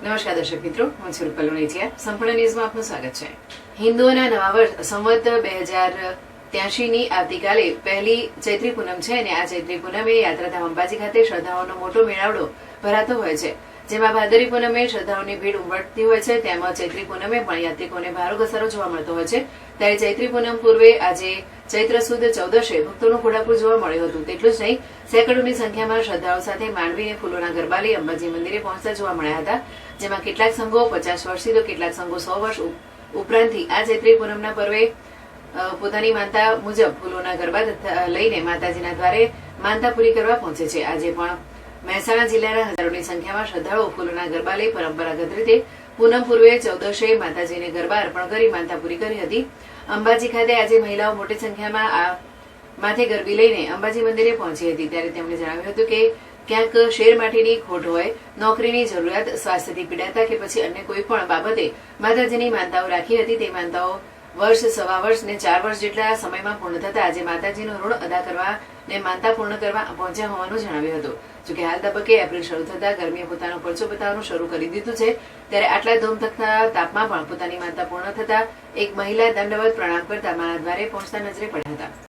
નમસ્કાર દર્શક મિત્રો, હું છું રૂપલ વણેચિયા. સંપૂર્ણ ન્યૂઝમાં આપનું સ્વાગત છે. હિન્દુઓના નવા વર્ષ સંવત 2083 ની આવતીકાલે પહેલી ચૈત્રી પૂનમ છે અને આ ચૈત્રી પૂનમે યાત્રાધામ અંબાજી ખાતે શ્રદ્ધાળુઓનો મોટો મેળાવડો ભરાતો હોય છે, જેમાં ભાદરવી પૂનમે શ્રદ્ધાળુઓની ભીડ ઉમટતી હોય છે, તેમાં ચૈત્રી પૂનમે પણ યાત્રિકોને ભારો ઘસારો જોવા મળતો હોય છે. ત્યારે ચૈત્રી પૂનમ પૂર્વે આજે ચૈત્ર સુદ 14 ભક્તોનું ઘોડાપુર જોવા મળ્યું હતું. તેટલું જ નહીં, સેંકડોની સંખ્યામાં શ્રદ્ધાળુઓ સાથે માંડવીને ફૂલોના ગરબા લઈ અંબાજી મંદિરે પહોંચતા જોવા મળ્યા હતા, જેમાં કેટલાક સંઘો 50 વર્ષથી તો કેટલાક સંઘો 100 વર્ષ ઉપરાંતથી આ ચૈત્રી પૂનમના પર્વે પોતાની માનતા મુજબ ફૂલોના ગરબા લઈને માતાજીના દ્વારે માનતા પૂરી કરવા પહોંચે છે. આજે પણ મહેસાણા જિલ્લાના હજારોની સંખ્યામાં શ્રદ્ધાળુઓ ફૂલોના ગરબા લઈ પરંપરાગત રીતે પૂનમ પૂર્વે 14 માતાજીને ગરબા અર્પણ કરી માનતા પૂરી કરી હતી. અંબાજી ખાતે આજે મહિલાઓ મોટી સંખ્યામાં આ માથે ગરબી લઈને અંબાજી મંદિરે પહોંચી હતી. ત્યારે તેમણે જણાવ્યું હતું કે ક્યાંક શેર માટેની ખોટ હોય, નોકરીની જરૂરિયાત, સ્વાસ્થ્યથી પીડાતા કે પછી અન્ય કોઈ પણ બાબતે માતાજીની માનતાઓ રાખી હતી. તે માનતાઓ વર્ષ, સવા વર્ષ ને 4 વર્ષ જેટલા સમયમાં પૂર્ણ થતા આજે માતાજીનું ઋણ અદા કરવા ને માનતા પૂર્ણ કરવા પહોંચ્યા હોવાનું જણાવ્યું હતું. જોકે હાલ તબક્કે એપ્રિલ શરૂ થતા ગરમીએ પોતાનો પરચો બતાવવાનું શરૂ કરી દીધું છે. ત્યારે આટલા ધોમધખતા તાપમાં પણ પોતાની માનતા પૂર્ણ થતા એક મહિલા દંડવત પ્રણામ કરતા માના દ્વારે પહોંચતા નજરે પડ્યા હતા.